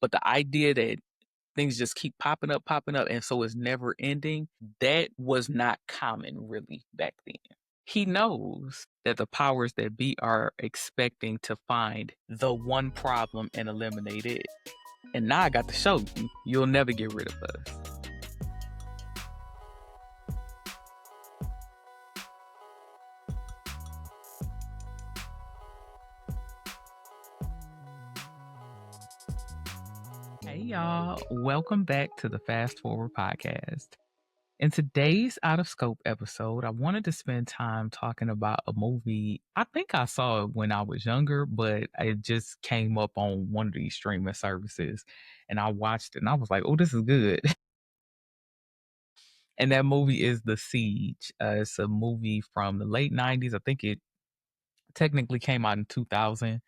But the idea that things just keep popping up, and so it's never ending, that was not common really back then. He knows that the powers that be are expecting to find the one problem and eliminate it. And now I got to show you, you'll never get rid of us. Hey y'all, welcome back to the Fast Forward Podcast. In today's Out of Scope episode, I wanted to spend time talking about a movie. I think I saw it when I was younger, but it just came up on one of these streaming services and I watched it and I was like, oh, this is good. And that movie is The Siege. It's a movie from the late 90s. I think it technically came out in 2000.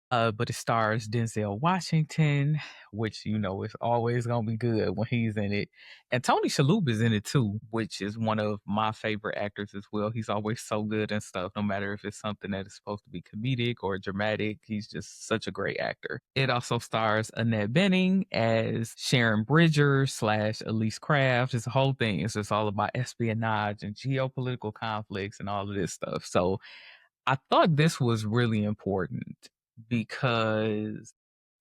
But it stars Denzel Washington, which is always gonna be good when he's in it, and Tony Shalhoub is in it too, which is one of my favorite actors as well. He's always so good and stuff, no matter if it's something that is supposed to be comedic or dramatic. He's just such a great actor. It also stars Annette Bening as Sharon Bridger slash Elise Craft. It's a whole thing. It's just all about espionage and geopolitical conflicts and all of this stuff. So I thought this was really important because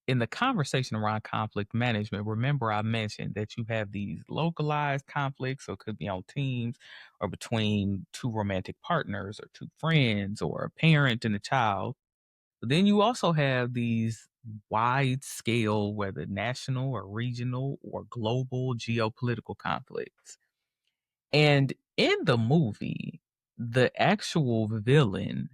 in the conversation around conflict management, remember I mentioned that you have these localized conflicts, so it could be on teams or between two romantic partners or two friends or a parent and a child. But then you also have these wide scale, whether national or regional or global geopolitical conflicts. And in the movie, the actual villain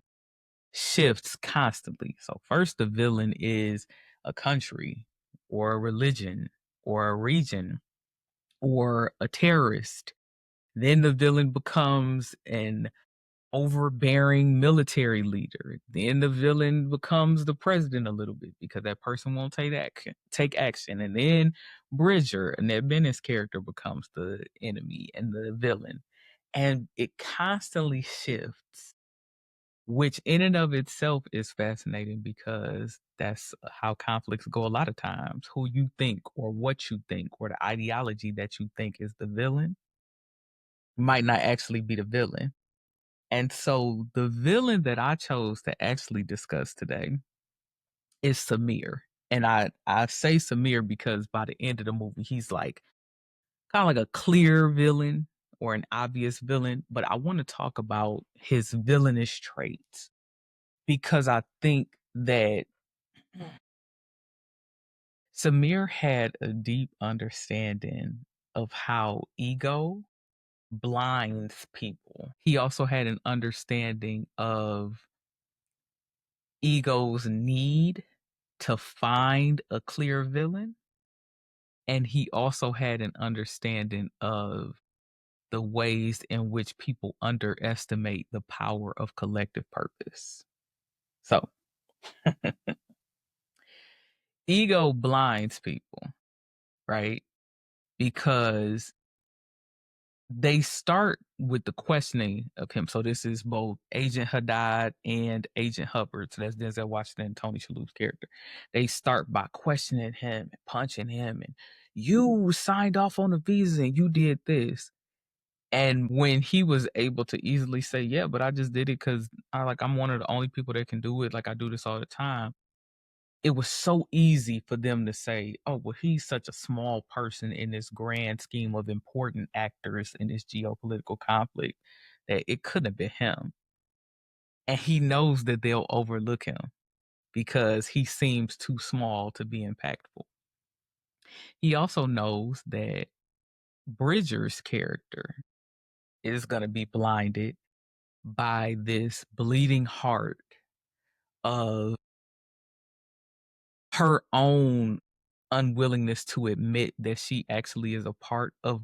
shifts constantly. So first the villain is a country or a religion or a region or a terrorist. Then the villain becomes an overbearing military leader. Then the villain becomes the president a little bit because that person won't take action. And then Bridger and that Bennett's character becomes the enemy and the villain. And it constantly shifts, which in and of itself is fascinating because that's how conflicts go a lot of times. Who you think or what you think or the ideology that you think is the villain might not actually be the villain. And so the villain that I chose to actually discuss today is Samir. And I say Samir because by the end of the movie, he's like kind of like a clear villain or an obvious villain. But I want to talk about his villainous traits because I think that Samir had a deep understanding of how ego blinds people. He also had an understanding of ego's need to find a clear villain. And he also had an understanding of the ways in which people underestimate the power of collective purpose. So, ego blinds people, right? Because they start with the questioning of him. So this is both Agent Haddad and Agent Hubbard. So that's Denzel Washington and Tony Shalhoub's character. They start by questioning him and punching him and you signed off on the visa and you did this. And when he was able to easily say, yeah, but I just did it because I'm one of the only people that can do it. Like I do this all the time. It was so easy for them to say, oh, well, he's such a small person in this grand scheme of important actors in this geopolitical conflict that it couldn't have been him. And he knows that they'll overlook him because he seems too small to be impactful. He also knows that Bridger's character is going to be blinded by this bleeding heart of her own unwillingness to admit that she actually is a part of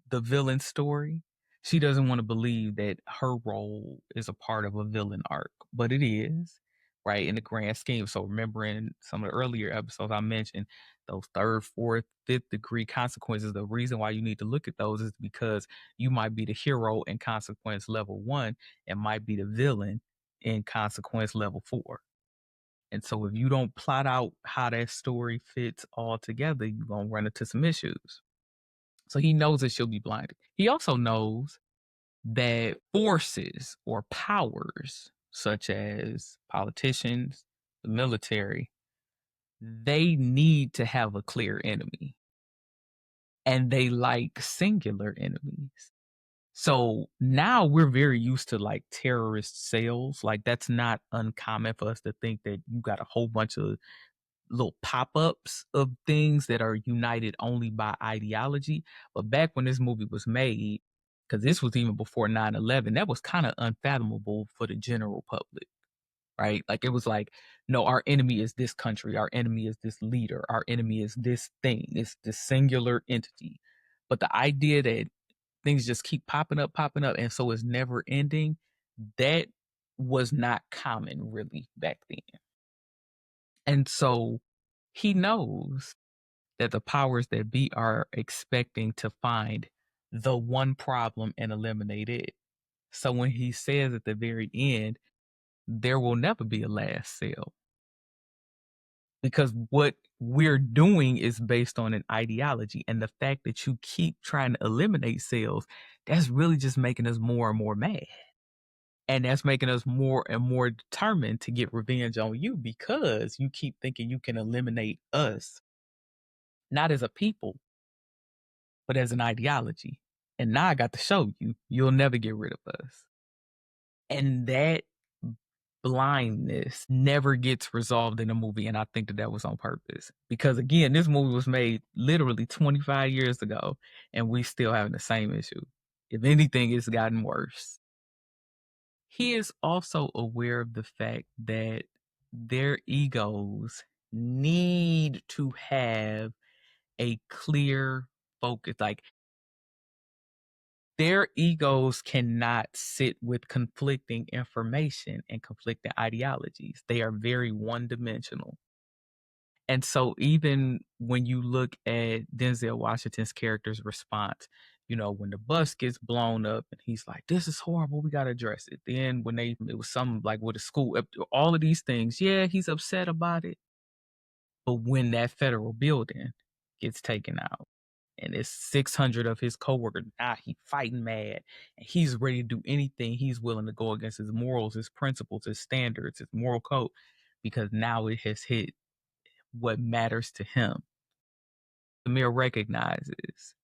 the villain story. She doesn't want to believe that her role is a part of a villain arc, but it is, right, in the grand scheme. So remember in some of the earlier episodes, I mentioned those third, fourth, fifth degree consequences. The reason why you need to look at those is because you might be the hero in consequence level 1 and might be the villain in consequence level 4. And so if you don't plot out how that story fits all together, you're gonna run into some issues. So he knows that she'll be blinded. He also knows that forces or powers, such as politicians, the military, they need to have a clear enemy and they like singular enemies. So now we're very used to like terrorist cells. Like that's not uncommon for us to think that you got a whole bunch of little pop-ups of things that are united only by ideology. But back when this movie was made, because this was even before 9/11, that was kind of unfathomable for the general public, right? Like it was like, no, our enemy is this country, our enemy is this leader, our enemy is this thing, it's this singular entity. But the idea that things just keep popping up, and so it's never ending, that was not common really back then. And so he knows that the powers that be are expecting to find the one problem and eliminate it. So when he says at the very end, there will never be a last sale because what we're doing is based on an ideology. And the fact that you keep trying to eliminate sales, that's really just making us more and more mad. And that's making us more and more determined to get revenge on you because you keep thinking you can eliminate us, not as a people, but as an ideology. And now I got to show you, you'll never get rid of us. And that blindness never gets resolved in a movie. And I think that that was on purpose. Because again, this movie was made literally 25 years ago, and we still having the same issue. If anything, it's gotten worse. He is also aware of the fact that their egos need to have a clear focus. Like their egos cannot sit with conflicting information and conflicting ideologies. They are very one dimensional. And so even when you look at Denzel Washington's character's response, you know, when the bus gets blown up and he's like, this is horrible, we got to address it. Then when it was something like with the school, all of these things, yeah, he's upset about it. But when that federal building gets taken out, and it's 600 of his coworkers. Now he fighting mad, and he's ready to do anything. He's willing to go against his morals, his principles, his standards, his moral code, because now it has hit what matters to him. Samir recognizes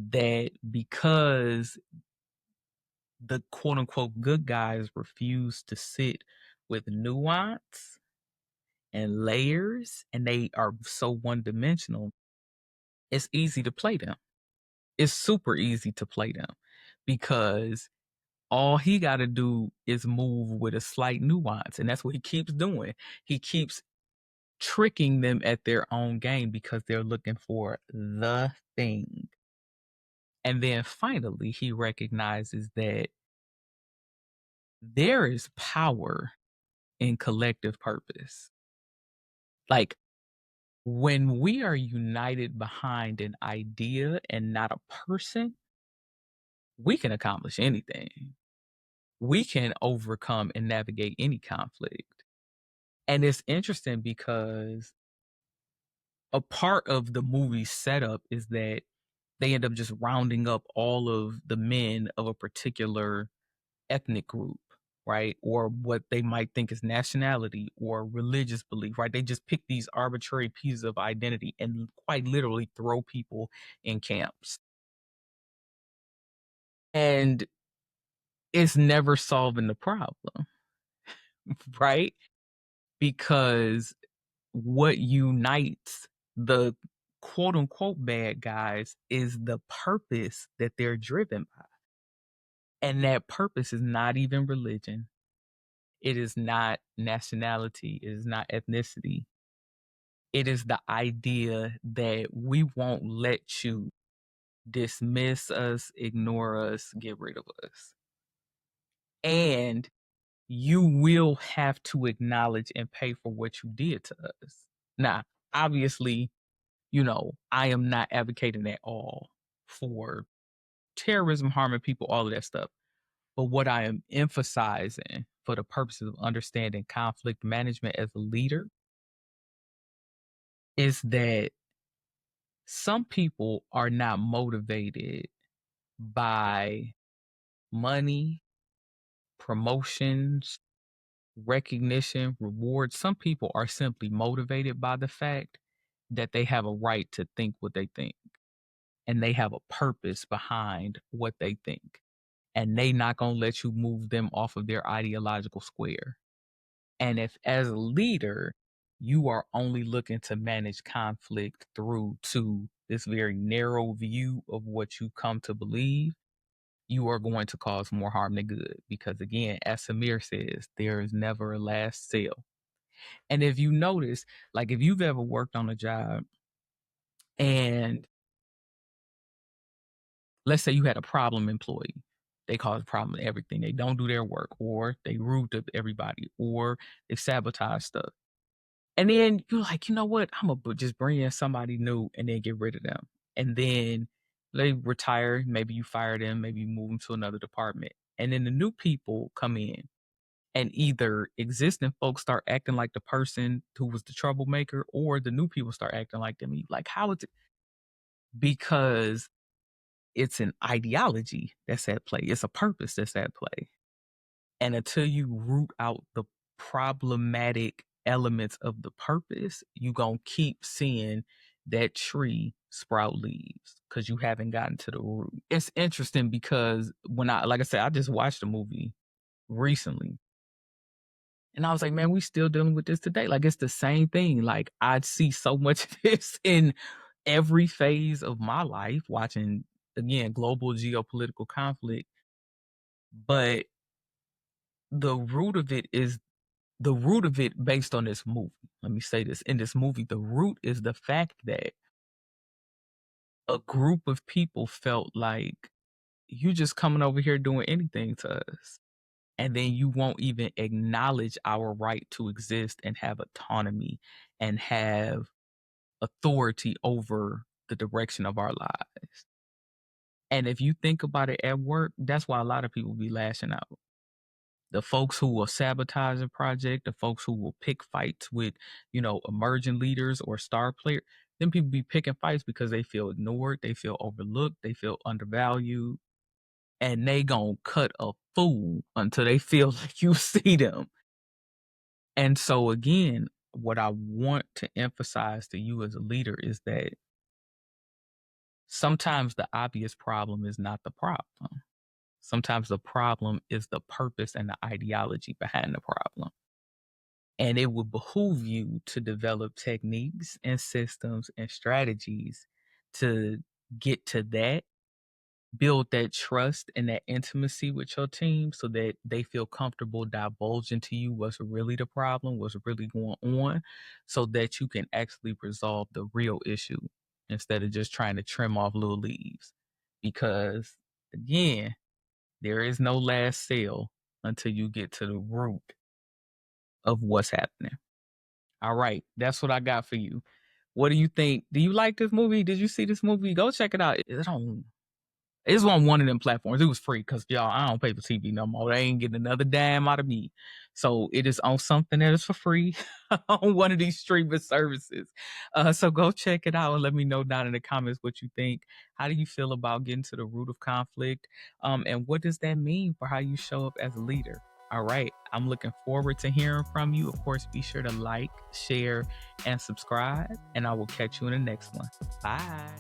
that because the quote unquote good guys refuse to sit with nuance and layers, and they are so one dimensional, it's easy to play them. It's super easy to play them because all he got to do is move with a slight nuance. And that's what he keeps doing. He keeps tricking them at their own game because they're looking for the thing. And then finally, he recognizes that there is power in collective purpose. Like when we are united behind an idea and not a person, we can accomplish anything. We can overcome and navigate any conflict. And it's interesting because a part of the movie's setup is that they end up just rounding up all of the men of a particular ethnic group, right? Or what they might think is nationality or religious belief, right? They just pick these arbitrary pieces of identity and quite literally throw people in camps. And it's never solving the problem, right? Because what unites the quote unquote bad guys is the purpose that they're driven by. And that purpose is not even religion. It is not nationality. It is not ethnicity. It is the idea that we won't let you dismiss us, ignore us, get rid of us. And you will have to acknowledge and pay for what you did to us. Now, obviously, you know, I am not advocating at all for terrorism, harming people, all of that stuff. But what I am emphasizing for the purposes of understanding conflict management as a leader is that some people are not motivated by money, promotions, recognition, rewards. Some people are simply motivated by the fact that they have a right to think what they think and they have a purpose behind what they think. And they not going to let you move them off of their ideological square. And if as a leader, you are only looking to manage conflict through to this very narrow view of what you come to believe, you are going to cause more harm than good. Because again, as Samir says, there is never a last sale. And if you notice, like if you've ever worked on a job and let's say you had a problem employee, they cause a problem with everything. They don't do their work, or they rude to everybody, or they sabotage stuff. And then you're like, you know what? I'm going to just bring in somebody new and then get rid of them. And then they retire. Maybe you fire them. Maybe you move them to another department. And then the new people come in and either existing folks start acting like the person who was the troublemaker, or the new people start acting like them. Like, how is it? Because it's an ideology that's at play. It's a purpose that's at play. And until you root out the problematic elements of the purpose, you going to keep seeing that tree sprout leaves because you haven't gotten to the root. It's interesting because like I said, I just watched a movie recently and I was like, man, we still dealing with this today. Like, it's the same thing. Like, I see so much of this in every phase of my life, watching, again, global geopolitical conflict. But the root of it based on this movie. Let me say this. In this movie, the root is the fact that a group of people felt like you just coming over here doing anything to us. And then you won't even acknowledge our right to exist and have autonomy and have authority over the direction of our lives. And if you think about it at work, that's why a lot of people be lashing out. The folks who will sabotage a project, the folks who will pick fights with, emerging leaders or star players, then people be picking fights because they feel ignored, they feel overlooked, they feel undervalued, and they gonna cut a fool until they feel like you see them. And so again, what I want to emphasize to you as a leader is that sometimes the obvious problem is not the problem. Sometimes the problem is the purpose and the ideology behind the problem. And it will behoove you to develop techniques and systems and strategies to get to that, build that trust and that intimacy with your team so that they feel comfortable divulging to you what's really the problem, what's really going on, so that you can actually resolve the real issue instead of just trying to trim off little leaves. Because again, there is no last sale until you get to the root of what's happening. All right, that's what I got for you. What do you think? Do you like this movie? Did you see this movie? Go check it out. It's on one of them platforms. It was free because y'all, I don't pay for TV no more. They ain't getting another dime out of me. So it is on something that is for free on one of these streaming services. So go check it out and let me know down in the comments what you think. How do you feel about getting to the root of conflict? And what does that mean for how you show up as a leader? All right. I'm looking forward to hearing from you. Of course, be sure to like, share, and subscribe. And I will catch you in the next one. Bye.